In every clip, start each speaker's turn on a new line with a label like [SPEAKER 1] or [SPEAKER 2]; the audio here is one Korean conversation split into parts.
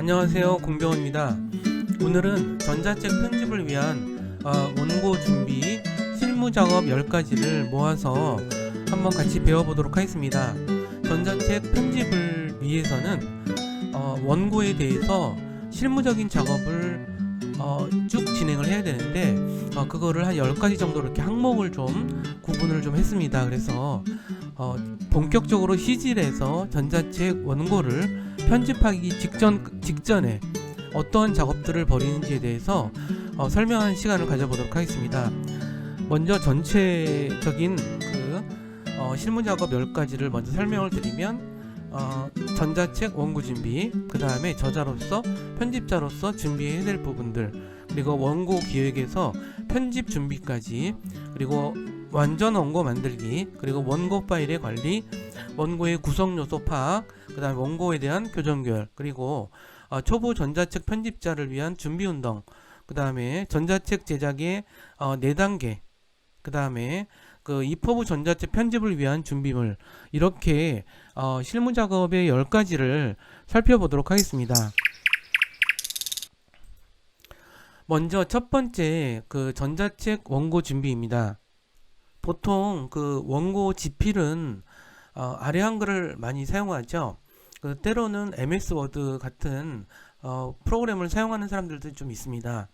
[SPEAKER 1] 안녕하세요, 공병호입니다. 오늘은 전자책 편집을 위한 원고 준비 실무 작업 10가지를 모아서 한번 같이 배워보도록 하겠습니다. 전자책 편집을 위해서는 원고에 대해서 실무적인 작업을 쭉 진행을 해야 되는데 그거를 한 10가지 정도 이렇게 항목을 좀 구분을 좀 했습니다. 그래서 본격적으로 시질에서 전자책 원고를 편집하기 직전에 어떠한 작업들을 벌이는지에 대해서 설명하는 시간을 가져보도록 하겠습니다. 먼저 전체적인 실무 작업 10가지를 먼저 설명을 드리면 전자책 원고 준비, 그 다음에 저자로서 편집자로서 준비해야 될 부분들, 그리고 원고 기획에서 편집 준비까지, 그리고 완전 원고 만들기, 그리고 원고 파일의 관리, 원고의 구성 요소 파악, 그 다음에 원고에 대한 교정 교열, 그리고 초보 전자책 편집자를 위한 준비 운동, 그 다음에 전자책 제작의 4단계, 그 다음에 이퍼브 전자책 편집을 위한 준비물, 이렇게 실무 작업의 10가지를 살펴보도록 하겠습니다. 먼저 첫 번째 전자책 원고 준비입니다. 보통 원고 지필은 아래 한글을 많이 사용하죠. 때로는 MS 워드 같은 프로그램을 사용하는 사람들도 좀 있습니다.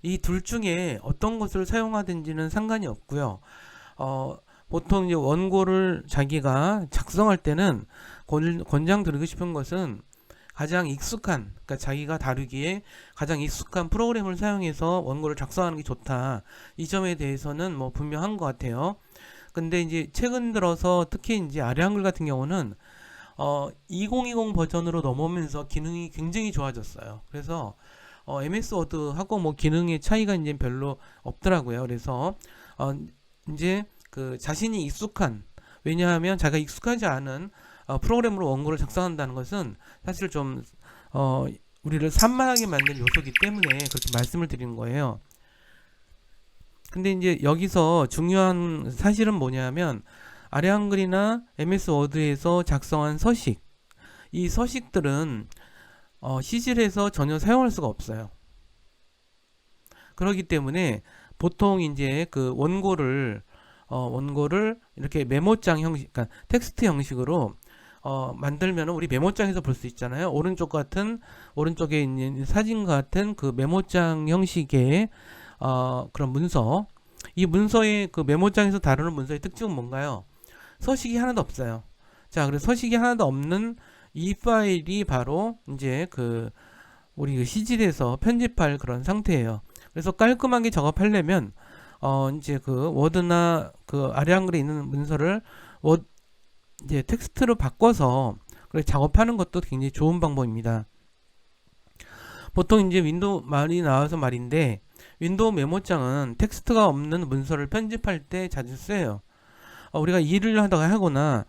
[SPEAKER 1] 이 둘 중에 어떤 것을 사용하든지는 상관이 없고요. 보통 이제 원고를 자기가 작성할 때는 권장드리고 싶은 것은 가장 익숙한, 그러니까 자기가 다루기에 가장 익숙한 프로그램을 사용해서 원고를 작성하는 게 좋다. 이 점에 대해서는 뭐 분명한 것 같아요. 근데 이제 최근 들어서 특히 이제 아래 한글 같은 경우는 2020 버전으로 넘어오면서 기능이 굉장히 좋아졌어요. 그래서 MS 워드하고 뭐 기능의 차이가 이제 별로 없더라고요. 그래서 이제 자신이 익숙한, 왜냐하면 자기가 익숙하지 않은 프로그램으로 원고를 작성한다는 것은 사실 좀 우리를 산만하게 만든 요소이기 때문에 그렇게 말씀을 드리는 거예요. 근데 이제 여기서 중요한 사실은 뭐냐면 아래 한글이나 MS 워드에서 작성한 서식, 이 서식들은 시질에서 전혀 사용할 수가 없어요. 그렇기 때문에 보통 이제 원고를 이렇게 메모장 형식, 그러니까 텍스트 형식으로 만들면 우리 메모장에서 볼 수 있잖아요. 오른쪽에 있는 사진 같은 메모장 형식의 그런 문서. 이 문서의 메모장에서 다루는 문서의 특징은 뭔가요? 서식이 하나도 없어요. 자, 그래서 서식이 하나도 없는 이 파일이 바로 이제 우리 시질에서 편집할 그런 상태예요. 그래서 깔끔하게 작업하려면 이제 워드나 아래 한글에 있는 문서를 이제 텍스트로 바꿔서 작업하는 것도 굉장히 좋은 방법입니다. 보통 이제 윈도우 말이 나와서 말인데, 윈도우 메모장은 텍스트가 없는 문서를 편집할 때 자주 쓰여요. 우리가 일을 하거나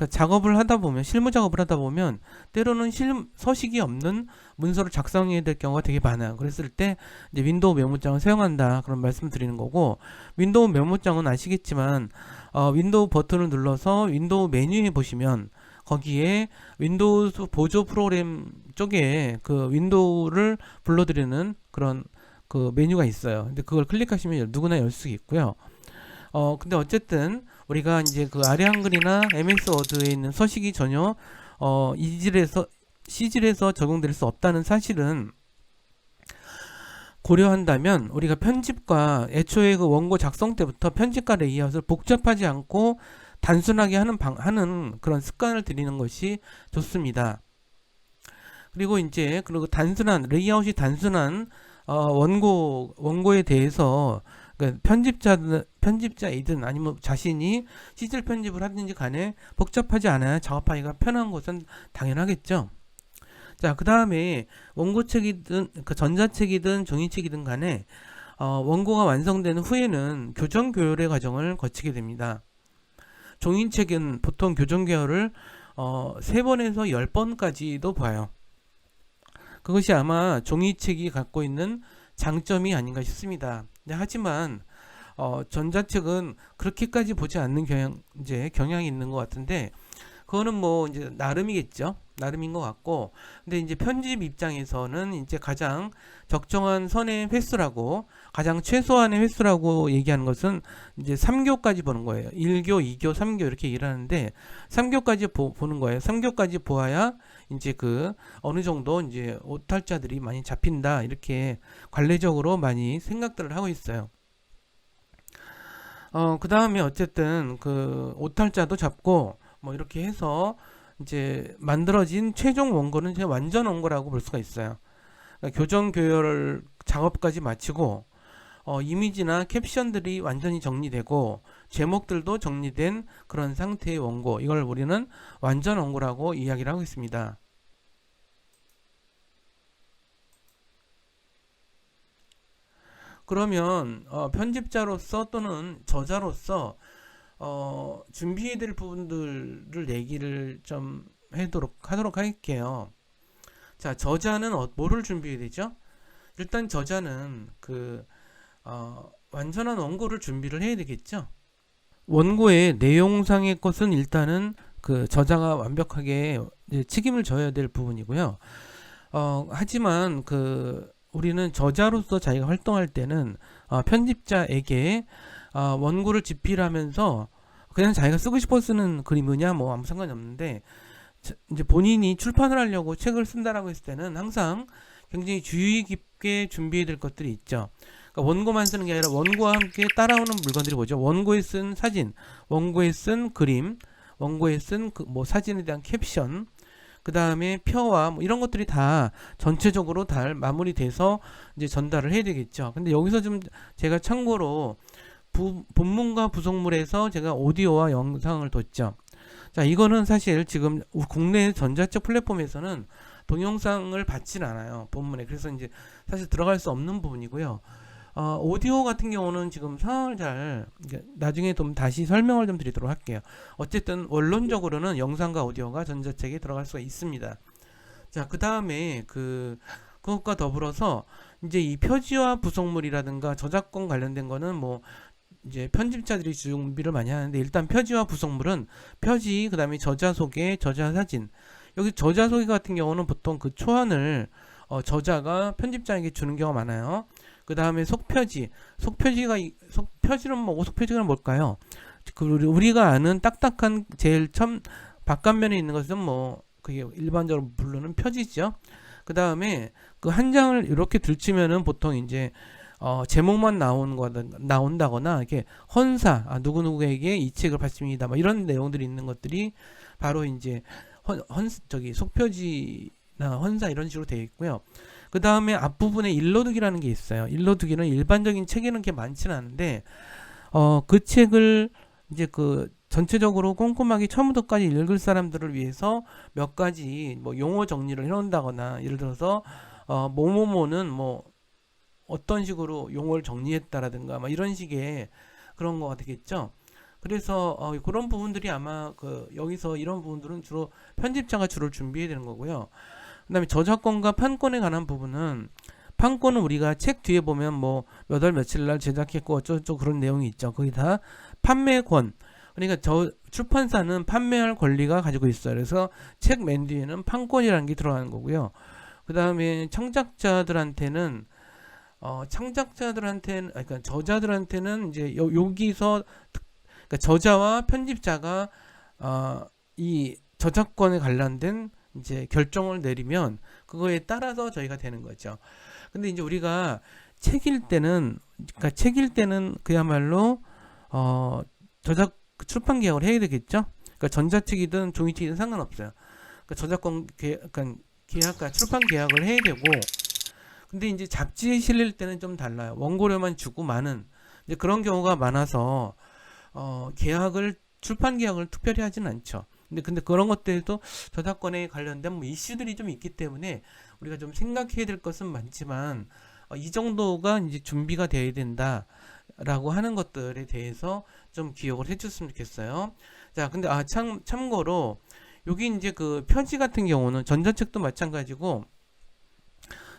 [SPEAKER 1] 작업을 하다 보면, 실무 작업을 하다 보면 때로는 서식이 없는 문서를 작성해야 될 경우가 되게 많아요. 그랬을 때 이제 윈도우 메모장을 사용한다, 그런 말씀 드리는 거고, 윈도우 메모장은 아시겠지만 윈도우 버튼을 눌러서 윈도우 메뉴에 보시면 거기에 윈도우 보조 프로그램 쪽에 윈도우를 불러들이는 그런 메뉴가 있어요. 근데 그걸 클릭하시면 누구나 열 수 있고요. 근데 어쨌든 우리가 이제 아래 한글이나 MS 워드에 있는 서식이 전혀 시질에서 적용될 수 없다는 사실은 고려한다면, 우리가 편집과 애초에 원고 작성 때부터 편집과 레이아웃을 복잡하지 않고 단순하게 하는 그런 습관을 들이는 것이 좋습니다. 그리고 이제 레이아웃이 단순한 원고에 대해서 편집자이든 아니면 자신이 시질 편집을 하든지 간에 복잡하지 않아야 작업하기가 편한 것은 당연하겠죠. 자, 그 다음에 원고책이든 전자책이든 종이책이든 간에 원고가 완성된 후에는 교정 교열의 과정을 거치게 됩니다. 종이책은 보통 교정 교열을 3번에서 10번까지도 봐요. 그것이 아마 종이책이 갖고 있는 장점이 아닌가 싶습니다. 하지만 전자책은 그렇게까지 보지 않는 경향이 있는 것 같은데, 그거는 뭐 이제 나름이겠죠. 나름인 것 같고, 근데 이제 편집 입장에서는 이제 가장 적정한 선의 횟수라고, 가장 최소한의 횟수라고 얘기하는 것은 이제 3교까지 보는 거예요. 1교, 2교, 3교 이렇게 일하는데 3교까지 보는 거예요. 3교까지 보아야 이제 그 어느 정도 이제 오탈자들이 많이 잡힌다, 이렇게 관례적으로 많이 생각들을 하고 있어요. 그 다음에 어쨌든 그 오탈자도 잡고 뭐 이렇게 해서 이제 만들어진 최종 원고는 이제 완전 원고라고 볼 수가 있어요. 그러니까 교정 교열 작업까지 마치고 이미지나 캡션들이 완전히 정리되고 제목들도 정리된 그런 상태의 원고, 이걸 우리는 완전 원고라고 이야기를 하고 있습니다. 그러면 편집자로서 또는 저자로서 준비해야 될 부분들을 얘기를 좀 하도록 할게요. 자, 저자는 뭐를 준비해야 되죠? 일단 저자는 완전한 원고를 준비를 해야 되겠죠. 원고의 내용상의 것은 일단은 그 저자가 완벽하게 이제 책임을 져야 될 부분이고요. 하지만 우리는 저자로서 자기가 활동할 때는 편집자에게 원고를 집필하면서 그냥 자기가 쓰고 싶어 쓰는 그림이냐 뭐 아무 상관이 없는데, 이제 본인이 출판을 하려고 책을 쓴다라고 했을 때는 항상 굉장히 주의 깊게 준비해야 될 것들이 있죠. 그러니까 원고만 쓰는 게 아니라 원고와 함께 따라오는 물건들이 뭐죠? 원고에 쓴 사진, 원고에 쓴 그림, 원고에 쓴 뭐 사진에 대한 캡션, 그 다음에 표와 뭐 이런 것들이 다 전체적으로 다 마무리돼서 이제 전달을 해야 되겠죠. 근데 여기서 좀 제가 참고로 본문과 부속물에서 제가 오디오와 영상을 뒀죠. 자, 이거는 사실 지금 국내 전자책 플랫폼에서는 동영상을 받지는 않아요, 본문에. 그래서 이제 사실 들어갈 수 없는 부분이고요. 오디오 같은 경우는 지금 상황을 나중에 좀 다시 설명을 좀 드리도록 할게요. 어쨌든 원론적으로는 영상과 오디오가 전자책에 들어갈 수가 있습니다. 자, 그 다음에 그것과 더불어서 이제 이 표지와 부속물이라든가 저작권 관련된 거는 뭐 이제 편집자들이 준비를 많이 하는데, 일단 표지와 부속물은 표지, 그 다음에 저자 소개, 저자 사진. 여기 저자 소개 같은 경우는 보통 그 초안을 저자가 편집자에게 주는 경우가 많아요. 그 다음에 속표지는 뭐, 속표지는 뭘까요? 우리가 아는 딱딱한 제일 처음 바깥면에 있는 것은 뭐 그게 일반적으로 부르는 표지죠. 그 다음에 그 한 장을 이렇게 들치면은 보통 이제 제목만 나온다거나 이렇게 헌사, 누구누구에게 이 책을 받습니다, 뭐 이런 내용들이 있는 것들이 바로 이제 속표지나 헌사 이런 식으로 되어 있고요. 그 다음에 앞부분에 일러두기라는 게 있어요. 일러두기는 일반적인 책에는 그렇게 많지는 않은데, 그 책을 이제 전체적으로 꼼꼼하게 처음부터까지 읽을 사람들을 위해서 몇 가지 뭐 용어 정리를 해놓는다거나, 예를 들어서 뭐뭐뭐는 뭐 어떤 식으로 용어를 정리했다라든가 뭐 이런 식의 그런 거가 되겠죠. 그래서 그런 부분들이 아마 여기서 이런 부분들은 주로 편집자가 주로 준비해야 되는 거고요. 그 다음에 저작권과 판권에 관한 부분은, 판권은 우리가 책 뒤에 보면 뭐 몇 월 며칠 날 제작했고 어쩌고저쩌고 그런 내용이 있죠. 거기 다 판매권, 그러니까 출판사는 판매할 권리가 가지고 있어요. 그래서 책 맨 뒤에는 판권이라는 게 들어가는 거고요. 그 다음에 창작자들한테는 그러니까 저자들한테는 이제 여기서 그러니까 저자와 편집자가 이 저작권에 관련된 이제 결정을 내리면 그거에 따라서 저희가 되는 거죠. 근데 이제 우리가 책일 때는 그야말로 출판 계약을 해야 되겠죠. 그러니까 전자책이든 종이책이든 상관없어요. 그러니까 저작권 계약과 출판 계약을 해야 되고, 근데 이제 잡지에 실릴 때는 좀 달라요. 원고료만 주고 마는 이제 그런 경우가 많아서 출판 계약을 특별히 하진 않죠. 근데 그런 것들도 저작권에 관련된 뭐 이슈들이 좀 있기 때문에 우리가 좀 생각해야 될 것은 많지만, 이 정도가 이제 준비가 되어야 된다라고 하는 것들에 대해서 좀 기억을 해줬으면 좋겠어요. 자, 근데 참고로 여기 이제 표지 같은 경우는 전자책도 마찬가지고,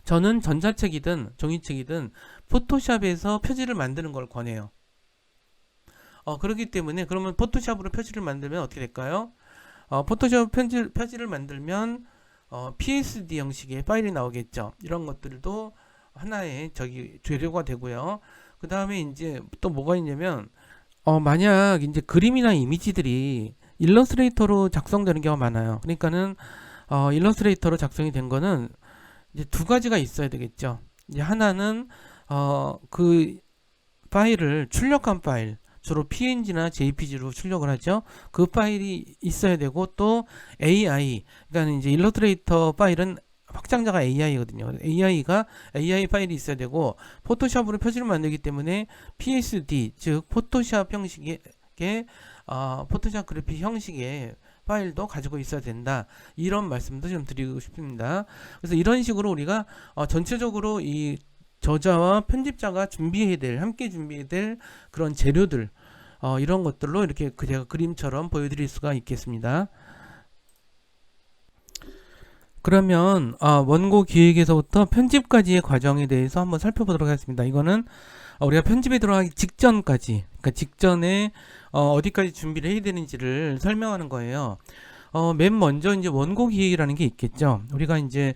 [SPEAKER 1] 저는 전자책이든 종이책이든 포토샵에서 표지를 만드는 걸 권해요. 그렇기 때문에 그러면 포토샵으로 표지를 만들면 어떻게 될까요? 포토샵 표지를 만들면 PSD 형식의 파일이 나오겠죠. 이런 것들도 하나의 재료가 되고요. 그 다음에 이제 또 뭐가 있냐면 만약 이제 그림이나 이미지들이 일러스트레이터로 작성되는 경우가 많아요. 그러니까는 일러스트레이터로 작성이 된 거는 이제 두 가지가 있어야 되겠죠. 이제 하나는 그 파일을 출력한 파일, 주로 PNG나 JPG로 출력을 하죠. 그 파일이 있어야 되고 또 AI, 그러니까 이제 일러스트레이터 파일은 확장자가 AI거든요. AI 파일이 있어야 되고 포토샵으로 표지를 만들기 때문에 PSD, 즉 포토샵 형식의 포토샵 그래픽 형식의 파일도 가지고 있어야 된다. 이런 말씀도 좀 드리고 싶습니다. 그래서 이런 식으로 우리가 전체적으로 이 저자와 편집자가 함께 준비해야 될 그런 재료들, 이런 것들로 이렇게 제가 그림처럼 보여드릴 수가 있겠습니다. 그러면 원고 기획에서부터 편집까지의 과정에 대해서 한번 살펴보도록 하겠습니다. 이거는 우리가 편집에 들어가기 직전까지, 그러니까 직전에 어디까지 준비를 해야 되는지를 설명하는 거예요. 맨 먼저 이제 원고 기획이라는 게 있겠죠. 우리가 이제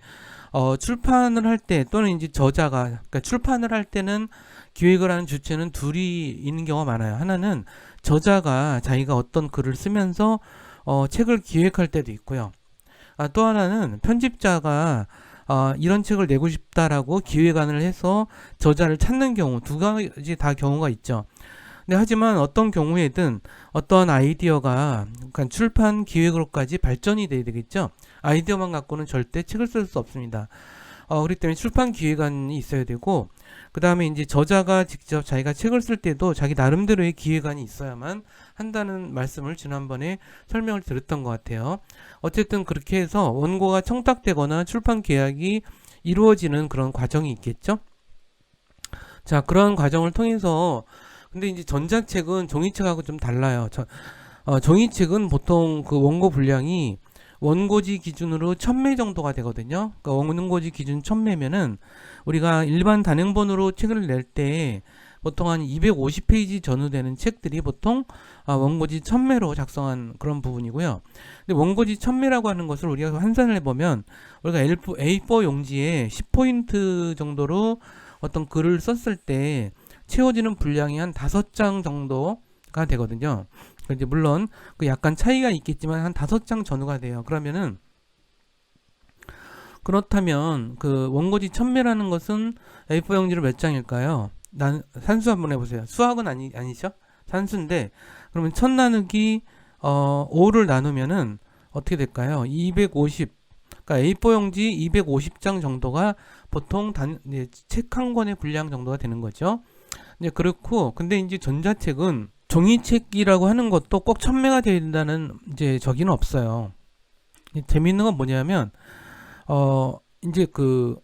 [SPEAKER 1] 출판을 할 때 또는 이제 저자가, 그러니까 출판을 할 때는 기획을 하는 주체는 둘이 있는 경우가 많아요. 하나는 저자가 자기가 어떤 글을 쓰면서 책을 기획할 때도 있고요. 또 하나는 편집자가 이런 책을 내고 싶다라고 기획안을 해서 저자를 찾는 경우, 두 가지 다 경우가 있죠. 근데 하지만 어떤 경우에든 어떠한 아이디어가 그러니까 출판 기획으로까지 발전이 돼야 되겠죠. 아이디어만 갖고는 절대 책을 쓸 수 없습니다. 그렇기 때문에 출판 기획안이 있어야 되고, 그 다음에 이제 저자가 직접 자기가 책을 쓸 때도 자기 나름대로의 기획안이 있어야만 한다는 말씀을 지난번에 설명을 드렸던 것 같아요. 어쨌든 그렇게 해서 원고가 청탁되거나 출판 계약이 이루어지는 그런 과정이 있겠죠. 자, 그런 과정을 통해서, 근데 이제 전자책은 종이책하고 좀 달라요. 종이책은 보통 그 원고 분량이 원고지 기준으로 1000매 정도가 되거든요. 그러니까 원고지 기준 1000매면은 우리가 일반 단행본으로 책을 낼 때 보통 한 250페이지 전후 되는 책들이 보통 원고지 1000매로 작성한 그런 부분이고요. 근데 원고지 1000매라고 하는 것을 우리가 환산을 해보면 우리가 A4 용지에 10포인트 정도로 어떤 글을 썼을 때 채워지는 분량이 한 5장 정도가 되거든요. 이제 물론 그 약간 차이가 있겠지만 한 5장 전후가 돼요. 그렇다면 그 원고지 1000매라는 것은 A4 용지로 몇 장일까요? 산수 한번 해보세요. 수학은 아니죠? 산수인데 그러면 1000 나누기 5를 나누면은 어떻게 될까요? 250. 그러니까 A4 용지 250장 정도가 보통 책 한 권의 분량 정도가 되는 거죠. 이제 그렇고, 근데 이제 전자책은 종이책이라고 하는 것도 꼭 1000매가 되어야 된다는 이제 저기는 없어요. 재미있는 건 뭐냐면 이제 그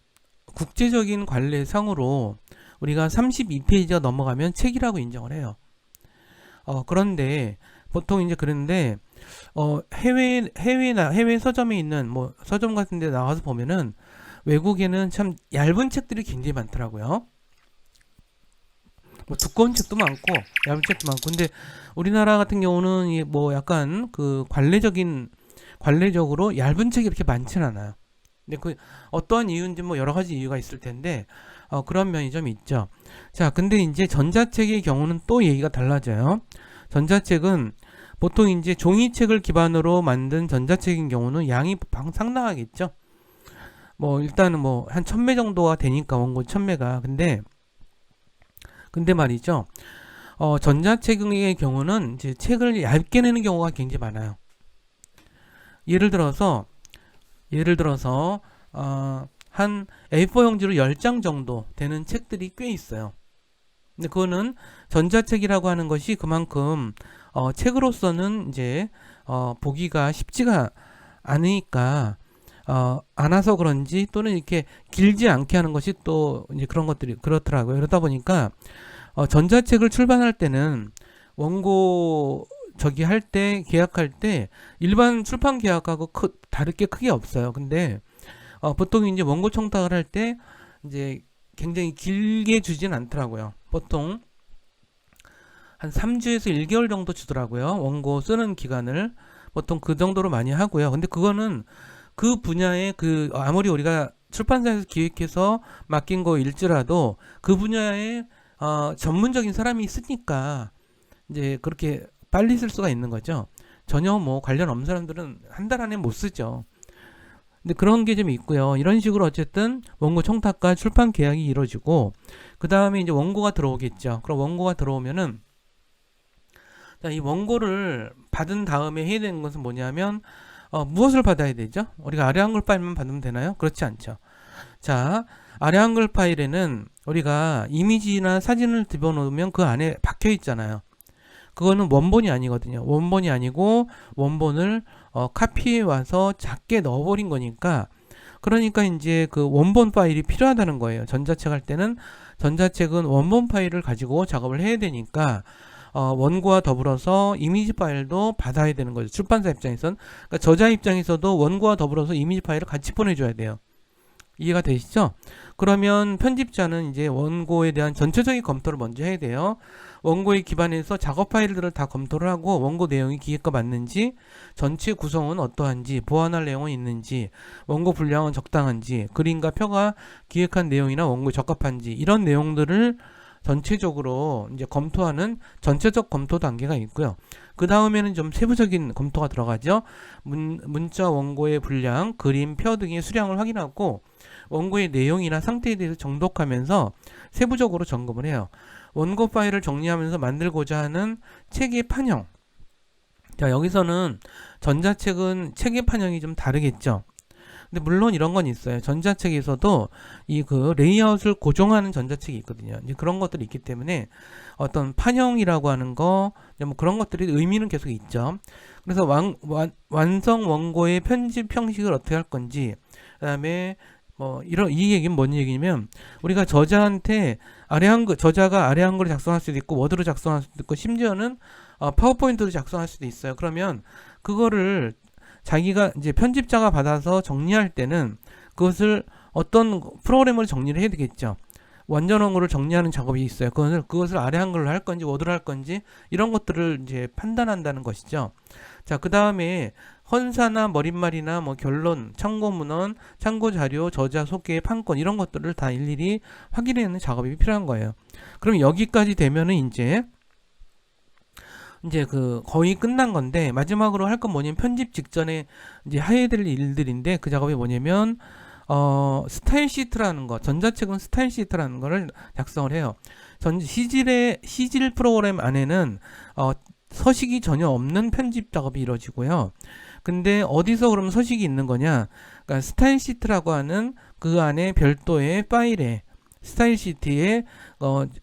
[SPEAKER 1] 국제적인 관례상으로 우리가 32페이지가 넘어가면 책이라고 인정을 해요. 그런데 보통 이제 그런데 해외 서점에 있는 뭐 서점 같은 데 나가서 보면은 외국에는 참 얇은 책들이 굉장히 많더라고요. 뭐 두꺼운 책도 많고 얇은 책도 많고, 근데 우리나라 같은 경우는 뭐 약간 그 관례적으로 얇은 책이 이렇게 많지는 않아요. 근데 그 어떠한 이유인지 뭐 여러 가지 이유가 있을 텐데 그런 면이 좀 있죠. 자, 근데 이제 전자책의 경우는 또 얘기가 달라져요. 전자책은 보통 이제 종이책을 기반으로 만든 전자책인 경우는 양이 상당하겠죠. 뭐 일단은 뭐 한 1000매 정도가 되니까 원고 1000매가. 근데 말이죠. 전자책의 경우는 이제 책을 얇게 내는 경우가 굉장히 많아요. 예를 들어서 한 A4 용지로 10장 정도 되는 책들이 꽤 있어요. 근데 그거는 전자책이라고 하는 것이 그만큼 책으로서는 이제 보기가 쉽지가 않으니까 않아서 그런지, 또는 이렇게 길지 않게 하는 것이 또 이제 그런 것들이 그렇더라고요. 그러다 보니까 전자책을 출판할 때는 원고 할 때 계약할 때 일반 출판 계약하고 다를 게 크게 없어요. 근데 보통 이제 원고 청탁을 할 때 이제 굉장히 길게 주진 않더라고요. 보통 한 3주에서 1개월 정도 주더라고요. 원고 쓰는 기간을 보통 그 정도로 많이 하고요. 근데 그거는 그 분야에 아무리 우리가 출판사에서 기획해서 맡긴 거일지라도 그 분야에 전문적인 사람이 있으니까 이제 그렇게 빨리 쓸 수가 있는 거죠. 전혀 뭐 관련 없는 사람들은 한 달 안에 못 쓰죠. 근데 그런 게 좀 있고요. 이런 식으로 어쨌든 원고 청탁과 출판 계약이 이루어지고 그 다음에 이제 원고가 들어오겠죠. 그럼 원고가 들어오면은 자, 이 원고를 받은 다음에 해야 되는 것은 뭐냐면 무엇을 받아야 되죠? 우리가 아래 한글 파일만 받으면 되나요? 그렇지 않죠. 자, 아래 한글 파일에는 우리가 이미지나 사진을 집어넣으면 그 안에 박혀 있잖아요. 그거는 원본이 아니거든요. 원본이 아니고 원본을 카피해 와서 작게 넣어버린 거니까 그러니까 이제 그 원본 파일이 필요하다는 거예요. 전자책 할 때는 전자책은 원본 파일을 가지고 작업을 해야 되니까 원고와 더불어서 이미지 파일도 받아야 되는 거죠. 출판사 입장에선. 그러니까 저자 입장에서도 원고와 더불어서 이미지 파일을 같이 보내줘야 돼요. 이해가 되시죠? 그러면 편집자는 이제 원고에 대한 전체적인 검토를 먼저 해야 돼요. 원고에 기반해서 작업 파일들을 다 검토를 하고 원고 내용이 기획과 맞는지, 전체 구성은 어떠한지, 보완할 내용은 있는지, 원고 분량은 적당한지, 그림과 표가 기획한 내용이나 원고에 적합한지 이런 내용들을 전체적으로 이제 검토하는 전체적 검토 단계가 있고요. 그 다음에는 좀 세부적인 검토가 들어가죠. 문자 원고의 분량, 그림, 표 등의 수량을 확인하고 원고의 내용이나 상태에 대해서 정독하면서 세부적으로 점검을 해요. 원고 파일을 정리하면서 만들고자 하는 책의 판형. 자, 여기서는 전자책은 책의 판형이 좀 다르겠죠. 근데 물론 이런 건 있어요. 전자책에서도 이 그 레이아웃을 고정하는 전자책이 있거든요. 이제 그런 것들이 있기 때문에 어떤 판형이라고 하는 거, 뭐 그런 것들이 의미는 계속 있죠. 그래서 완성 원고의 편집 형식을 어떻게 할 건지, 그다음에 뭐 이 얘기는 뭔 얘기냐면 우리가 저자한테 저자가 아래 한글을 작성할 수도 있고 워드로 작성할 수도 있고 심지어는 파워포인트로 작성할 수도 있어요. 그러면 그거를 자기가 이제 편집자가 받아서 정리할 때는 그것을 어떤 프로그램으로 정리를 해야 되겠죠. 완전 원고를 정리하는 작업이 있어요. 그것을 아래 한글로 할 건지 워드로 할 건지 이런 것들을 이제 판단한다는 것이죠. 자, 그 다음에 헌사나 머릿말이나 뭐 결론, 참고 문헌, 참고 자료, 저자 소개, 판권 이런 것들을 다 일일이 확인하는 작업이 필요한 거예요. 그럼 여기까지 되면은 이제 그 거의 끝난 건데 마지막으로 할 건 뭐냐면 편집 직전에 이제 해야 될 일들인데 그 작업이 뭐냐면 스타일 시트라는 거, 전자책은 스타일 시트라는 거를 작성을 해요. 시질 프로그램 안에는 서식이 전혀 없는 편집 작업이 이루어지고요. 근데 어디서 그러면 서식이 있는 거냐? 그러니까 스타일 시트라고 하는 그 안에 별도의 파일에 스타일 시트에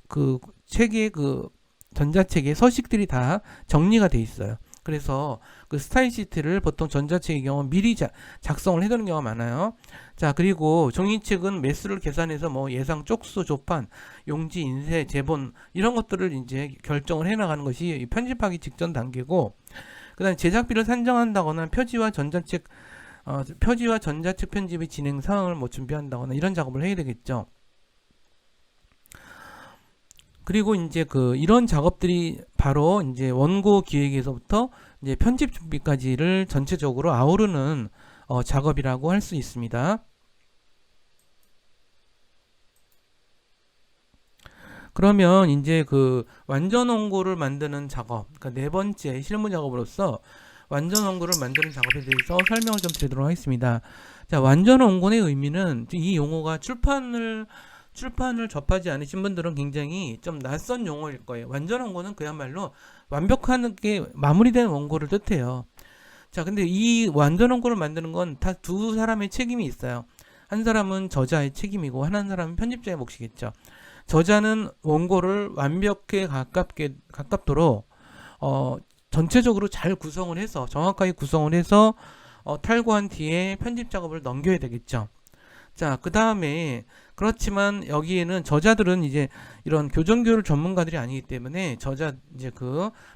[SPEAKER 1] 그 책의 그 전자책의 서식들이 다 정리가 돼 있어요. 그래서 그 스타일 시트를 보통 전자책의 경우 미리 작성을 해두는 경우가 많아요. 자, 그리고 종이책은 매수를 계산해서 뭐 예상 쪽수, 조판, 용지, 인쇄, 제본 이런 것들을 이제 결정을 해 나가는 것이 편집하기 직전 단계고, 그다음에 제작비를 산정한다거나 표지와 전자책 편집의 진행 사항을 뭐 준비한다거나 이런 작업을 해야 되겠죠. 그리고 이제 이런 작업들이 바로 이제 원고 기획에서부터 이제 편집 준비까지를 전체적으로 아우르는 작업이라고 할 수 있습니다. 그러면 이제 완전 원고를 만드는 작업, 그러니까 네 번째 실무 작업으로서 완전 원고를 만드는 작업에 대해서 설명을 좀 드리도록 하겠습니다. 자, 완전 원고의 의미는 이 용어가 출판을 접하지 않으신 분들은 굉장히 좀 낯선 용어일 거예요. 완전 원고는 그야말로 완벽하게 마무리된 원고를 뜻해요. 자, 근데 이 완전 원고를 만드는 건 다 두 사람의 책임이 있어요. 한 사람은 저자의 책임이고 한 사람은 편집자의 몫이겠죠. 저자는 원고를 완벽에 가깝도록 전체적으로 잘 구성을 해서 정확하게 구성을 해서 탈고한 뒤에 편집 작업을 넘겨야 되겠죠. 자, 그 다음에 그렇지만 여기에는 저자들은 이제 이런 교정교육 전문가들이 아니기 때문에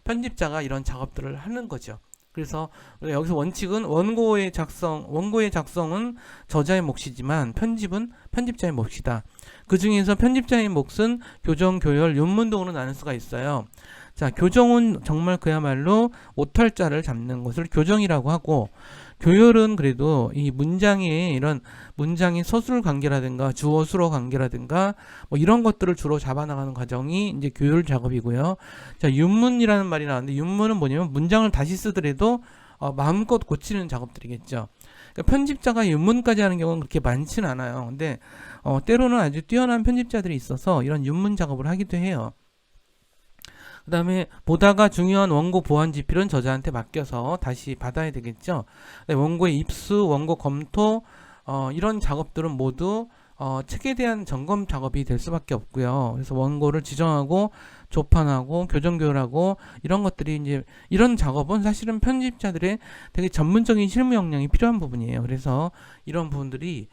[SPEAKER 1] 편집자가 이런 작업들을 하는 거죠. 그래서 여기서 원칙은 원고의 작성은 저자의 몫이지만 편집은 편집자의 몫이다. 그 중에서 편집자의 몫은 교정, 교열, 윤문 등으로 나눌 수가 있어요. 자, 교정은 정말 그야말로 오탈자를 잡는 것을 교정이라고 하고, 교열은 그래도 이 문장의 이런 문장의 서술 관계라든가 주어 수로 관계라든가 뭐 이런 것들을 주로 잡아나가는 과정이 이제 교열 작업이고요. 자, 윤문이라는 말이 나왔는데, 윤문은 뭐냐면 문장을 다시 쓰더라도 마음껏 고치는 작업들이겠죠. 그러니까 편집자가 윤문까지 하는 경우는 그렇게 많지는 않아요. 근데 때로는 아주 뛰어난 편집자들이 있어서 이런 윤문 작업을 하기도 해요. 그 다음에 보다가 중요한 원고 보완 지필은 저자한테 맡겨서 다시 받아야 되겠죠. 원고의 입수, 원고 검토, 이런 작업들은 모두 책에 대한 점검 작업이 될 수밖에 없고요. 그래서 원고를 지정하고 조판하고 교정교열하고 이런 것들이 이제 이런 작업은 사실은 편집자들의 되게 전문적인 실무 역량이 필요한 부분이에요. 그래서 이런 부분들이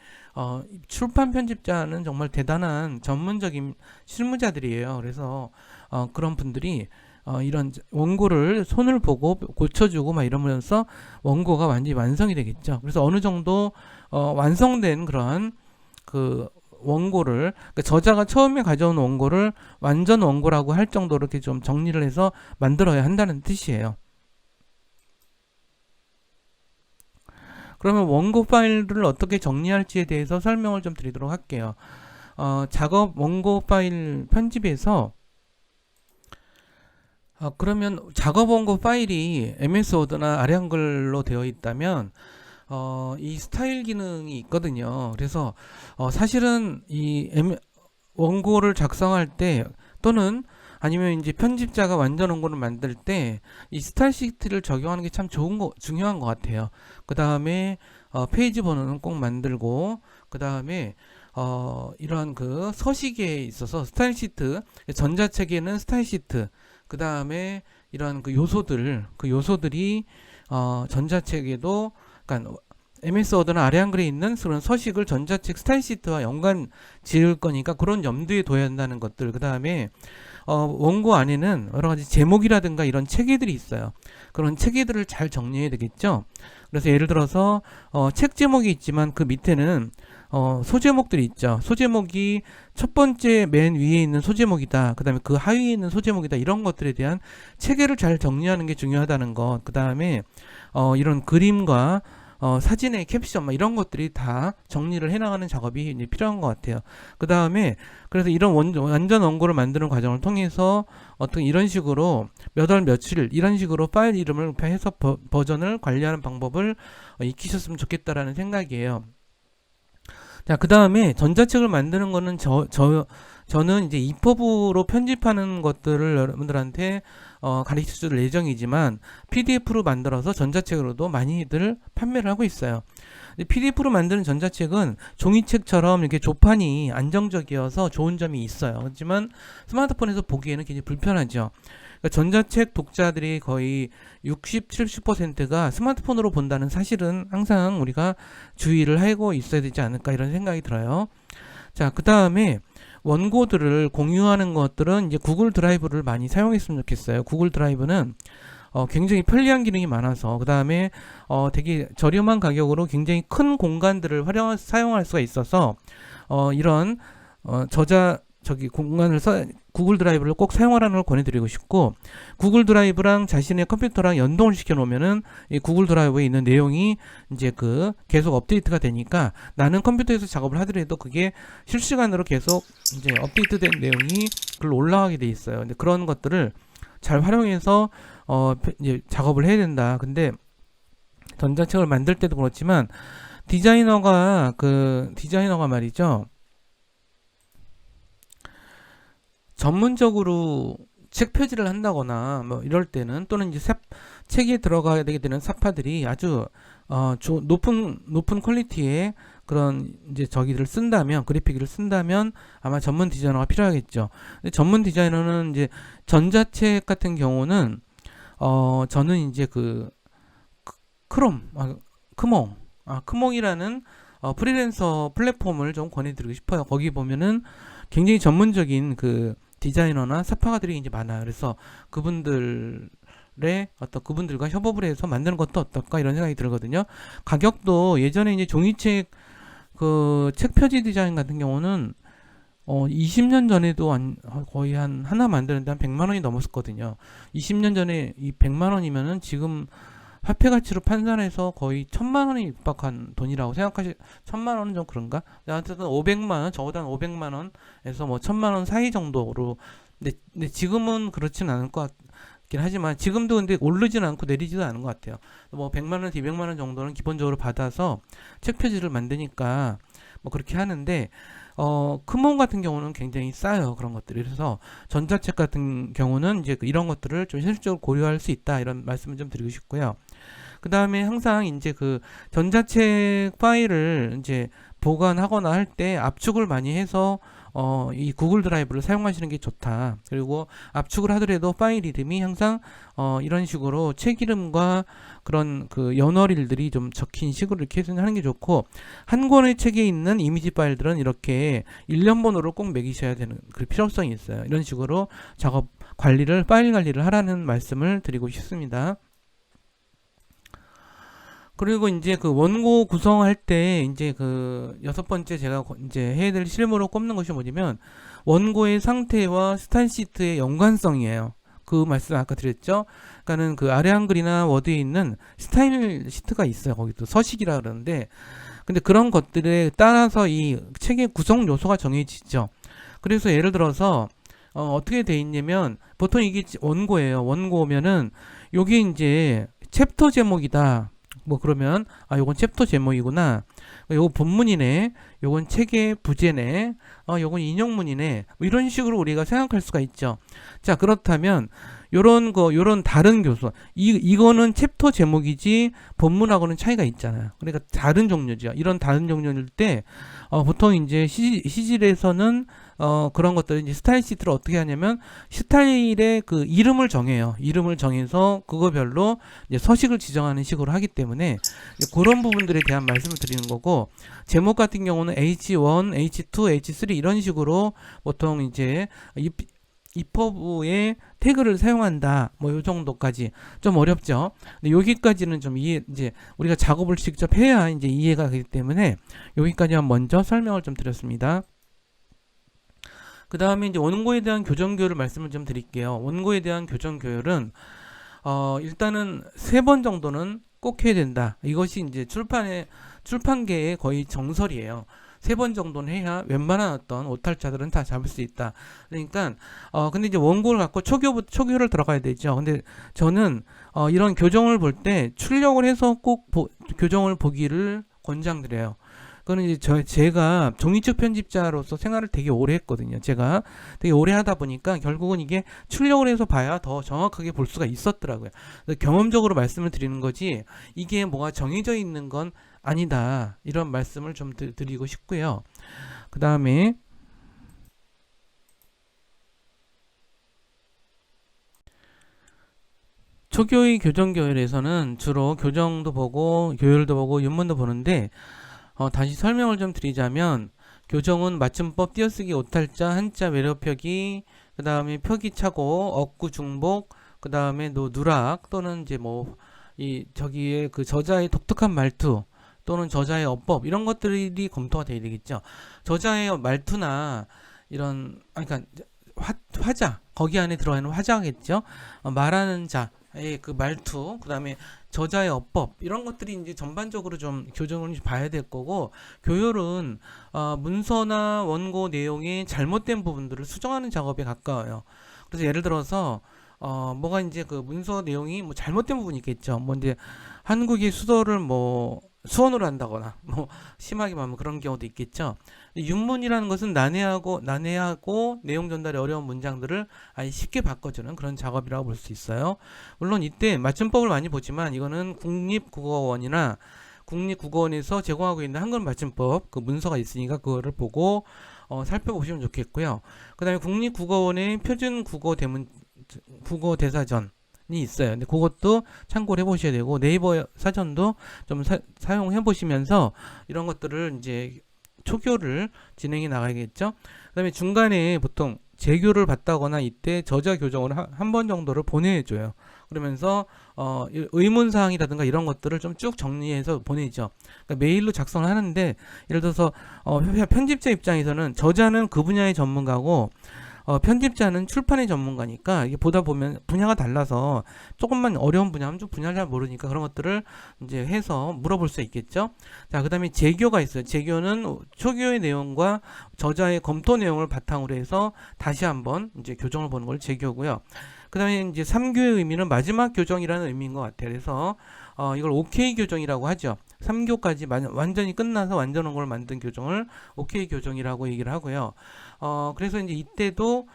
[SPEAKER 1] 출판 편집자는 정말 대단한 전문적인 실무자들이에요. 그래서 그런 분들이 이런 원고를 손을 보고 고쳐주고 막 이러면서 원고가 완전히 완성이 되겠죠. 그래서 어느 정도 완성된 그런 그 원고를, 그러니까 저자가 처음에 가져온 원고를 완전 원고라고 할 정도로 이렇게 좀 정리를 해서 만들어야 한다는 뜻이에요. 그러면 원고 파일을 어떻게 정리할지에 대해서 설명을 좀 드리도록 할게요. 작업 원고 파일 편집에서 그러면 작업 원고 파일이 MS 워드나 아량글로 되어 있다면 이 스타일 기능이 있거든요. 그래서 사실은 이 원고를 작성할 때 또는 아니면 이제 편집자가 완전 원고를 만들 때 이 스타일 시트를 적용하는 게 참 중요한 것 같아요. 그 다음에 페이지 번호는 꼭 만들고, 그 다음에 이러한 그 서식에 있어서 스타일 시트, 전자책에는 스타일 시트, 그 다음에 이러한 그 요소들이 전자책에도, 그러니까 MS 워드나 아래한글에 있는 그런 서식을 전자책 스타일 시트와 연관 지을 거니까 그런 염두에 둬야 한다는 것들. 그 다음에 원고 안에는 여러 가지 제목이라든가 이런 체계들이 있어요. 그런 체계들을 잘 정리해야 되겠죠. 그래서 예를 들어서 책 제목이 있지만 그 밑에는 소제목들이 있죠. 소제목이 첫 번째 맨 위에 있는 소제목이다. 그 다음에 그 하위에 있는 소제목이다. 이런 것들에 대한 체계를 잘 정리하는 게 중요하다는 것. 그 다음에 이런 그림과 사진의 캡션 이런 것들이 다 정리를 해나가는 작업이 이제 필요한 것 같아요. 그 다음에 그래서 이런 완전 원고를 만드는 과정을 통해서 어떤 이런 식으로 몇 월 며칠 이런 식으로 파일 이름을 해서 버전을 관리하는 방법을 익히셨으면 좋겠다라는 생각이에요. 자, 그 다음에 전자책을 만드는 거는 저는 이제 EPUB로 편집하는 것들을 여러분들한테 가르쳐 줄 예정이지만 PDF로 만들어서 전자책으로도 많이들 판매를 하고 있어요. PDF로 만드는 전자책은 종이책처럼 이렇게 조판이 안정적이어서 좋은 점이 있어요. 하지만 스마트폰에서 보기에는 굉장히 불편하죠. 그러니까 전자책 독자들이 거의 60, 70%가 스마트폰으로 본다는 사실은 항상 우리가 주의를 하고 있어야 되지 않을까 이런 생각이 들어요. 자, 그 다음에 원고들을 공유하는 것들은 이제 구글 드라이브를 많이 사용했으면 좋겠어요. 구글 드라이브는 굉장히 편리한 기능이 많아서, 그 다음에 되게 저렴한 가격으로 굉장히 큰 공간들을 사용할 수가 있어서 이런 공간을 구글 드라이브를 꼭 사용하라는 걸 권해드리고 싶고, 구글 드라이브랑 자신의 컴퓨터랑 연동을 시켜 놓으면은 이 구글 드라이브에 있는 내용이 이제 계속 업데이트가 되니까 나는 컴퓨터에서 작업을 하더라도 그게 실시간으로 계속 이제 업데이트된 내용이 글로 올라가게 돼 있어요. 근데 그런 것들을 잘 활용해서 이제 작업을 해야 된다. 근데 전자책을 만들 때도 그렇지만 디자이너가 말이죠. 전문적으로 책 표지를 한다거나 뭐 이럴 때는, 또는 이제 책에 들어가야 되게 되는 사파들이 아주 높은 퀄리티의 그런 이제 그래픽을 쓴다면 아마 전문 디자이너가 필요하겠죠. 근데 전문 디자이너는 이제 전자책 같은 경우는 저는 이제 크몽이라는 프리랜서 플랫폼을 좀 권해드리고 싶어요. 거기 보면은 굉장히 전문적인 디자이너나 사파가들이 이제 많아요. 그래서 그분들과 협업을 해서 만드는 것도 어떨까 이런 생각이 들거든요. 가격도 예전에 이제 종이책 책 표지 디자인 같은 경우는 20년 전에도 거의 하나 만드는데 한 100만 원이 넘었었거든요. 20년 전에 이 100만 원이면은 지금 화폐 가치로 판단해서 거의 1000만 원이 육박한 돈이라고 생각하시, 1000만 원은 좀 그런가? 어쨌든 500만 원, 적어도 한 500만 원에서 뭐 1000만 원 사이 정도로. 근데 지금은 그렇진 않을 것 같긴 하지만, 지금도 근데 오르지는 않고 내리지도 않은 것 같아요. 뭐 100만 원, 200만 원 정도는 기본적으로 받아서 책 표지를 만드니까 뭐 그렇게 하는데, 큰 몸 같은 경우는 굉장히 싸요. 그런 것들이. 그래서 전자책 같은 경우는 이제 이런 것들을 좀 현실적으로 고려할 수 있다. 이런 말씀을 좀 드리고 싶고요. 그 다음에 항상 이제 그 전자책 파일을 이제 보관하거나 할 때 압축을 많이 해서 이 구글 드라이브를 사용하시는 게 좋다. 그리고 압축을 하더라도 파일 이름이 항상 이런 식으로 책 이름과 그런 그 연월일들이 좀 적힌 식으로 이렇게 해서 하는 게 좋고, 한 권의 책에 있는 이미지 파일들은 이렇게 일련 번호를 꼭 매기셔야 되는 그 필요성이 있어요. 이런 식으로 작업 관리를, 파일 관리를 하라는 말씀을 드리고 싶습니다. 그리고 이제 그 원고 구성할 때 이제 그 여섯 번째 제가 이제 해야 될 실무로 꼽는 것이 뭐냐면, 원고의 상태와 스타일 시트의 연관성이에요. 그 말씀 아까 드렸죠. 그러니까는 그 아래 한글이나 워드에 있는 스타일 시트가 있어요. 거기도 서식이라 그러는데, 근데 그런 것들에 따라서 이 책의 구성 요소가 정해지죠. 그래서 예를 들어서 어떻게 돼 있냐면, 보통 이게 원고예요. 원고면은 여기 이제 챕터 제목이다. 뭐 그러면 요건 챕터 제목이구나. 요거 본문이네. 요건 책의 부제네. 요건 인용문이네. 뭐 이런 식으로 우리가 생각할 수가 있죠. 자, 그렇다면 요런 다른 교수. 이거는 챕터 제목이지 본문하고는 차이가 있잖아요. 그러니까 다른 종류죠. 이런 다른 종류일 때 보통 이제 시질에서는 그런 것들 이제 스타일 시트를 어떻게 하냐면, 스타일의 그 이름을 정해요. 이름을 정해서 그거별로 이제 서식을 지정하는 식으로 하기 때문에 그런 부분들에 대한 말씀을 드리는 거고, 제목 같은 경우는 H1, H2, H3 이런 식으로 보통 이제 이퍼브의 태그를 사용한다. 뭐 요 정도까지 좀 어렵죠. 근데 여기까지는 좀 이제 우리가 작업을 직접 해야 이제 이해가 되기 때문에 여기까지만 먼저 설명을 좀 드렸습니다. 그 다음에 이제 원고에 대한 교정 교율을 말씀을 좀 드릴게요. 원고에 대한 교정 교율은 일단은 3번 정도는 꼭 해야 된다. 이것이 이제 출판계의 거의 정설이에요. 3번 정도는 해야 웬만한 어떤 오탈자들은 다 잡을 수 있다. 그러니까 근데 이제 원고를 갖고 초교를 들어가야 되죠. 근데 저는 이런 교정을 볼 때 출력을 해서 꼭 교정을 보기를 권장드려요. 그거는 이제 제가 종이책 편집자로서 생활을 되게 오래 했거든요. 제가 되게 오래 하다 보니까 결국은 이게 출력을 해서 봐야 더 정확하게 볼 수가 있었더라고요. 경험적으로 말씀을 드리는 거지, 이게 뭐가 정해져 있는 건 아니다. 이런 말씀을 좀 드리고 싶고요. 그 다음에 초교의 교정 교율에서는 주로 교정도 보고 교율도 보고 윤문도 보는데, 다시 설명을 좀 드리자면, 교정은 맞춤법, 띄어쓰기, 오탈자, 한자, 외래어표기, 그 다음에 표기착오, 억구, 중복, 그 다음에 누락, 또는 이제 뭐 저기에 그 저자의 독특한 말투, 또는 저자의 어법, 이런 것들이 검토가 돼야 되겠죠. 저자의 말투나 이런, 그러니까 화자, 거기 안에 들어가 있는 화자겠죠. 말하는 자의 그 말투, 그 다음에 저자의 어법, 이런 것들이 이제 전반적으로 좀 교정을 봐야 될 거고, 교율은 문서나 원고 내용의 잘못된 부분들을 수정하는 작업에 가까워요. 그래서 예를 들어서 뭐가 이제 그 문서 내용이 뭐 잘못된 부분이 있겠죠. 뭐 이제 한국의 수도를 뭐 수원으로 한다거나, 뭐 심하게 말하면 그런 경우도 있겠죠. 윤문이라는 것은 난해하고 내용 전달이 어려운 문장들을 아예 쉽게 바꿔주는 그런 작업이라고 볼 수 있어요. 물론 이때 맞춤법을 많이 보지만, 이거는 국립국어원이나 국립국어원에서 제공하고 있는 한글 맞춤법 그 문서가 있으니까 그거를 보고 살펴보시면 좋겠고요. 그 다음에 국립국어원의 표준 국어 대사전이 있어요. 근데 그것도 참고를 해보셔야 되고, 네이버 사전도 좀 사용해 보시면서 이런 것들을 이제 초교를 진행해 나가야겠죠. 그 다음에 중간에 보통 재교를 받다거나 이때 저자 교정을 한 번 정도를 보내줘요. 그러면서 의문 사항이라든가 이런 것들을 좀 쭉 정리해서 보내죠. 그러니까 메일로 작성을 하는데, 예를 들어서 편집자 입장에서는 저자는 그 분야의 전문가고 편집자는 출판의 전문가니까 이게 보다 보면 분야가 달라서 조금만 어려운 분야면 좀 분야를 잘 모르니까 그런 것들을 이제 해서 물어볼 수 있겠죠. 자, 그다음에 재교가 있어요. 재교는 초교의 내용과 저자의 검토 내용을 바탕으로 해서 다시 한번 이제 교정을 보는 걸 재교고요. 그다음에 이제 3교의 의미는 마지막 교정이라는 의미인 것 같아요. 그래서 이걸 OK 교정이라고 하죠. 3교까지 완전히 끝나서 완전 원고를 만든 교정을 OK 교정이라고 얘기를 하고요. 그래서 이제 이때도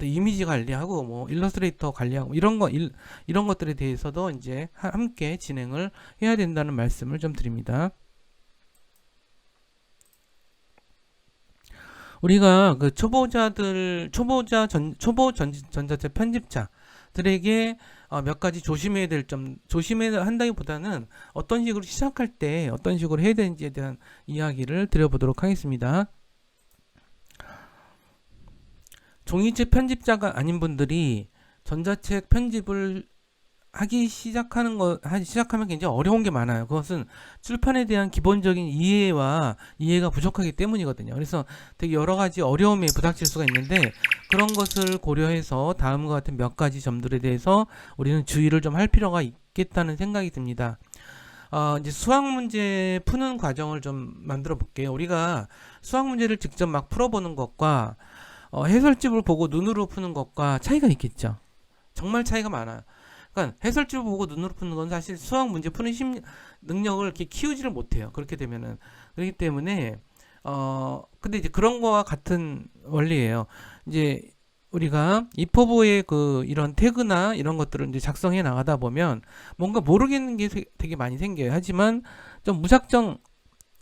[SPEAKER 1] 이미지 관리하고 뭐 일러스트레이터 관리하고 이런 것들에 대해서도 이제 함께 진행을 해야 된다는 말씀을 좀 드립니다. 우리가 그 초보 전자책 편집자들에게 몇 가지 조심해야 될 점, 조심해야 한다기보다는 어떤 식으로 시작할 때 어떤 식으로 해야 되는지에 대한 이야기를 드려보도록 하겠습니다. 종이책 편집자가 아닌 분들이 전자책 편집을 시작하면 굉장히 어려운 게 많아요. 그것은 출판에 대한 기본적인 이해가 부족하기 때문이거든요. 그래서 되게 여러 가지 어려움에 부닥칠 수가 있는데, 그런 것을 고려해서 다음과 같은 몇 가지 점들에 대해서 우리는 주의를 좀 할 필요가 있겠다는 생각이 듭니다. 이제 수학 문제 푸는 과정을 좀 만들어 볼게요. 우리가 수학 문제를 직접 막 풀어보는 것과 해설집을 보고 눈으로 푸는 것과 차이가 있겠죠. 정말 차이가 많아요. 그러니까 해설집을 보고 눈으로 푸는 건 사실 수학 문제 푸는 능력을 이렇게 키우지를 못해요. 그렇게 되면은. 그렇기 때문에 근데 이제 그런 거와 같은 원리예요. 이제 우리가 이퍼브의 이런 태그나 이런 것들을 이제 작성해 나가다 보면 뭔가 모르겠는 게 되게 많이 생겨요. 하지만 좀 무작정,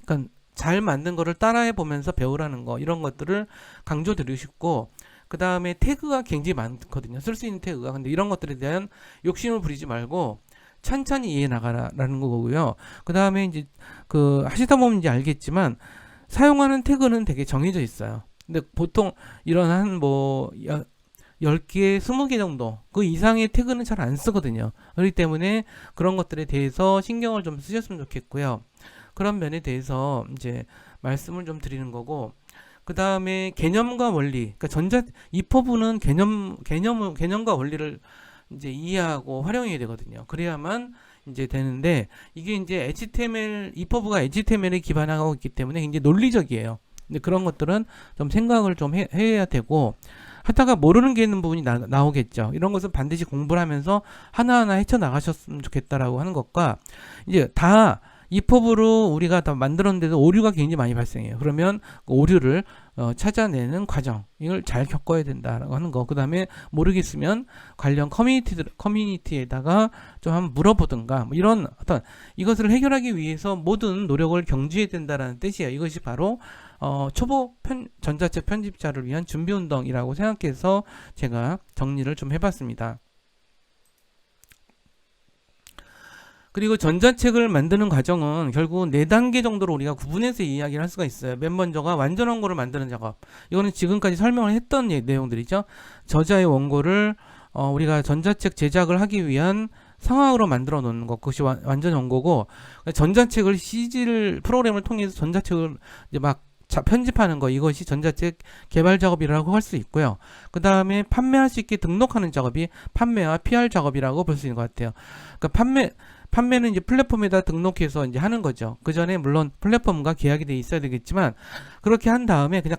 [SPEAKER 1] 그러니까 잘 만든 거를 따라해 보면서 배우라는 거, 이런 것들을 강조드리고 싶고, 그 다음에 태그가 굉장히 많거든요. 쓸 수 있는 태그가. 근데 이런 것들에 대한 욕심을 부리지 말고 천천히 이해해 나가라는 거고요. 그 다음에 이제 하시다 보면 이제 알겠지만 사용하는 태그는 되게 정해져 있어요. 근데 보통 이런 10개, 20개 정도 그 이상의 태그는 잘 안 쓰거든요. 그렇기 때문에 그런 것들에 대해서 신경을 좀 쓰셨으면 좋겠고요. 그런 면에 대해서 이제 말씀을 좀 드리는 거고, 그 다음에 개념과 원리, 그러니까 이퍼브는 개념과 원리를 이제 이해하고 활용해야 되거든요. 그래야만 이제 되는데, 이게 이제 이퍼브가 HTML에 기반하고 있기 때문에 굉장히 논리적이에요. 근데 그런 것들은 좀 생각을 좀 해야 되고, 하다가 모르는 게 있는 부분이 나오겠죠. 이런 것은 반드시 공부를 하면서 하나하나 헤쳐나가셨으면 좋겠다라고 하는 것과, 이제 이퍼브로 우리가 다 만들었는데도 오류가 굉장히 많이 발생해요. 그러면 그 오류를 찾아내는 과정을 잘 겪어야 된다라고 하는 거. 그 다음에 모르겠으면 관련 커뮤니티에다가 좀 한번 물어보든가, 뭐 이런 이것을 해결하기 위해서 모든 노력을 경주해야 된다라는 뜻이에요. 이것이 바로 초보 전자책 편집자를 위한 준비운동이라고 생각해서 제가 정리를 좀 해봤습니다. 그리고 전자책을 만드는 과정은 결국은 4단계 정도로 우리가 구분해서 이야기를 할 수가 있어요. 맨 먼저가 완전 원고를 만드는 작업. 이거는 지금까지 설명을 했던 내용들이죠. 저자의 원고를 우리가 전자책 제작을 하기 위한 상황으로 만들어 놓는 것, 그것이 완전 원고고, 전자책을 프로그램을 통해서 전자책을 이제 막 편집하는 거, 이것이 전자책 개발 작업이라고 할 수 있고요. 그 다음에 판매할 수 있게 등록하는 작업이 판매와 PR 작업이라고 볼 수 있는 것 같아요. 그러니까 판매는 이제 플랫폼에다 등록해서 이제 하는 거죠. 그 전에 물론 플랫폼과 계약이 돼 있어야 되겠지만, 그렇게 한 다음에 그냥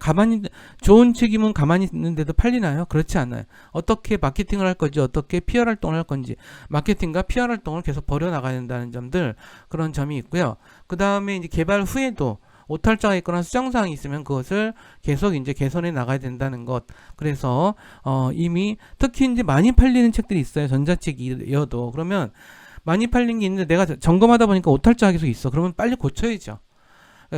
[SPEAKER 1] 좋은 책임은 가만히 있는데도 팔리나요? 그렇지 않아요. 어떻게 마케팅을 할 건지, 어떻게 PR 활동을 할 건지, 마케팅과 PR 활동을 계속 벌여나가야 된다는 점들, 그런 점이 있고요. 그 다음에 이제 개발 후에도 오탈자가 있거나 수정사항이 있으면 그것을 계속 이제 개선해 나가야 된다는 것. 그래서 이미 특히 이제 많이 팔리는 책들이 있어요. 전자책이어도. 그러면 많이 팔린 게 있는데 내가 점검하다 보니까 오탈자가 계속 있어. 그러면 빨리 고쳐야죠.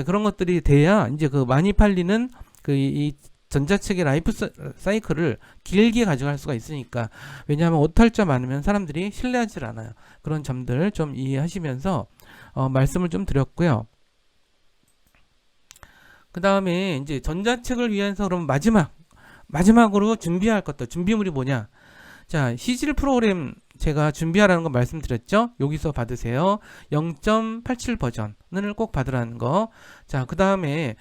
[SPEAKER 1] 그런 것들이 돼야 이제 많이 팔리는 이 전자책의 라이프 사이클을 길게 가져갈 수가 있으니까. 왜냐하면 오탈자 많으면 사람들이 신뢰하지 않아요. 그런 점들 좀 이해하시면서 말씀을 좀 드렸고요. 그 다음에 이제 전자책을 위해서 그럼 마지막으로 준비할 것들, 준비물이 뭐냐? 자, CG 프로그램 제가 준비하라는 거 말씀드렸죠. 여기서 받으세요. 0.87 버전을 꼭 받으라는 거. 자, 그 다음에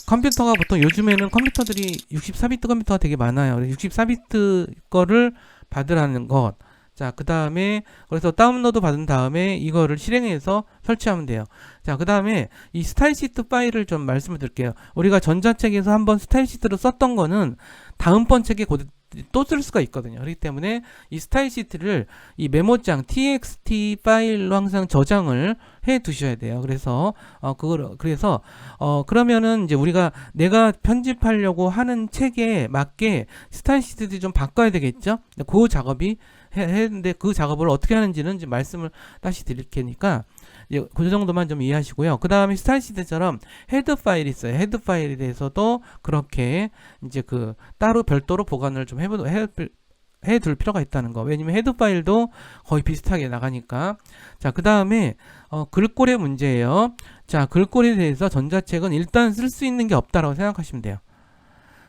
[SPEAKER 1] 컴퓨터가 보통 요즘에는 컴퓨터들이 64비트 컴퓨터가 되게 많아요. 64비트 거를 받으라는 것. 자, 그 다음에 그래서 다운로드 받은 다음에 이거를 실행해서 설치하면 돼요. 자, 그 다음에 이 스타일시트 파일을 좀 말씀을 드릴게요. 우리가 전자책에서 한번 스타일시트로 썼던 거는 다음번 책에 또 쓸 수가 있거든요. 그렇기 때문에 이 스타일시트를 이 메모장 txt 파일로 항상 저장을 해 두셔야 돼요. 그래서 그러면은 이제 내가 편집하려고 하는 책에 맞게 스타일시트를 좀 바꿔야 되겠죠. 그 작업이 했는데 그 작업을 어떻게 하는지는 이제 말씀을 다시 드릴 테니까 그 정도만 좀 이해하시고요. 그 다음에 스타일시트처럼 헤드 파일이 있어요. 헤드 파일에 대해서도 그렇게 이제 따로 별도로 보관을 좀 해둘 필요가 있다는 거. 왜냐면 헤드 파일도 거의 비슷하게 나가니까. 자, 그 다음에 글꼴의 문제예요. 자, 글꼴에 대해서 전자책은 일단 쓸 수 있는 게 없다라고 생각하시면 돼요.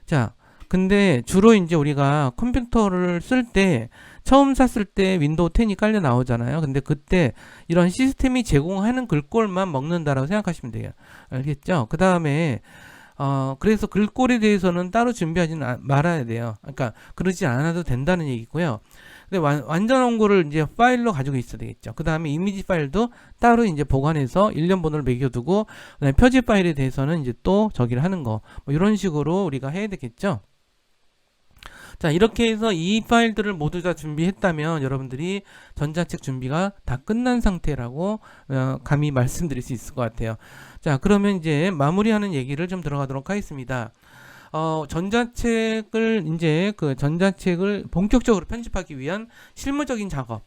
[SPEAKER 1] 자, 근데 주로 이제 우리가 컴퓨터를 쓸 때 처음 샀을 때 윈도우 10이 깔려 나오잖아요. 근데 그때 이런 시스템이 제공하는 글꼴만 먹는다라고 생각하시면 돼요. 알겠죠? 그 다음에 그래서 글꼴에 대해서는 따로 준비하지는 말아야 돼요. 그러니까 그러지 않아도 된다는 얘기고요. 근데 완전 원고를 이제 파일로 가지고 있어야 되겠죠. 그 다음에 이미지 파일도 따로 이제 보관해서 일련 번호를 매겨두고, 그다음에 표지 파일에 대해서는 이제 또 저기를 하는 거, 뭐 이런 식으로 우리가 해야 되겠죠. 자, 이렇게 해서 이 파일들을 모두 다 준비했다면 여러분들이 전자책 준비가 다 끝난 상태라고 감히 말씀드릴 수 있을 것 같아요. 자, 그러면 이제 마무리하는 얘기를 좀 들어가도록 하겠습니다. 전자책을 본격적으로 편집하기 위한 실무적인 작업,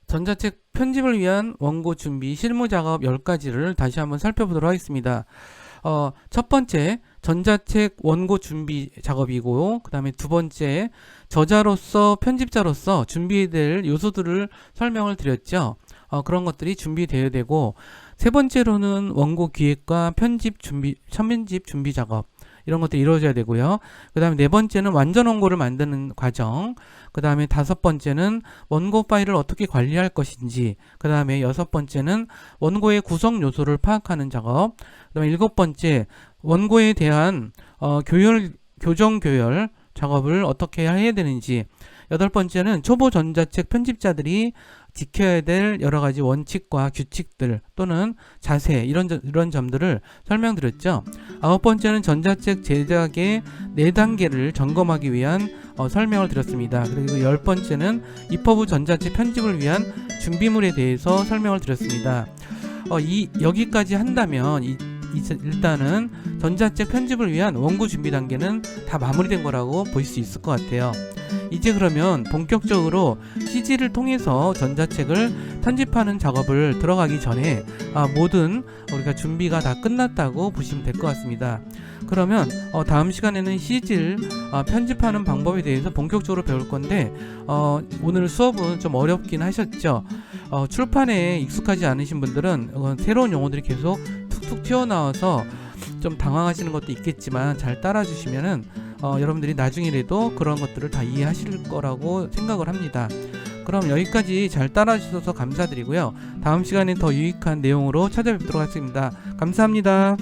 [SPEAKER 1] 전자책 편집을 위한 원고 준비 실무 작업 10가지를 다시 한번 살펴보도록 하겠습니다. 첫 번째, 전자책 원고 준비 작업이고, 그 다음에 두 번째, 저자로서 편집자로서 준비해야 될 요소들을 설명을 드렸죠. 그런 것들이 준비되어야 되고, 세 번째로는 원고 기획과 편집 준비 작업, 이런 것들이 이루어져야 되고요. 그 다음에 네 번째는 완전 원고를 만드는 과정, 그 다음에 다섯 번째는 원고 파일을 어떻게 관리할 것인지, 그 다음에 여섯 번째는 원고의 구성 요소를 파악하는 작업, 그 다음에 일곱 번째 원고에 대한 교정 교열 작업을 어떻게 해야 되는지, 여덟 번째는 초보 전자책 편집자들이 지켜야 될 여러 가지 원칙과 규칙들 또는 자세, 이런 점들을 설명드렸죠. 아홉 번째는 전자책 제작의 4단계를 점검하기 위한 설명을 드렸습니다. 그리고 열 번째는 입법 후 전자책 편집을 위한 준비물에 대해서 설명을 드렸습니다. 여기까지 한다면 일단은 전자책 편집을 위한 원고 준비 단계는 다 마무리된 거라고 보실 수 있을 것 같아요. 이제 그러면 본격적으로 CG를 통해서 전자책을 편집하는 작업을 들어가기 전에 모든 우리가 준비가 다 끝났다고 보시면 될 것 같습니다. 그러면 다음 시간에는 CG를 편집하는 방법에 대해서 본격적으로 배울 건데, 오늘 수업은 좀 어렵긴 하셨죠. 출판에 익숙하지 않으신 분들은 새로운 용어들이 계속 툭툭 튀어나와서 좀 당황하시는 것도 있겠지만 잘 따라주시면은 여러분들이 나중에라도 그런 것들을 다 이해하실 거라고 생각을 합니다. 그럼 여기까지 잘 따라주셔서 감사드리고요. 다음 시간에 더 유익한 내용으로 찾아뵙도록 하겠습니다. 감사합니다.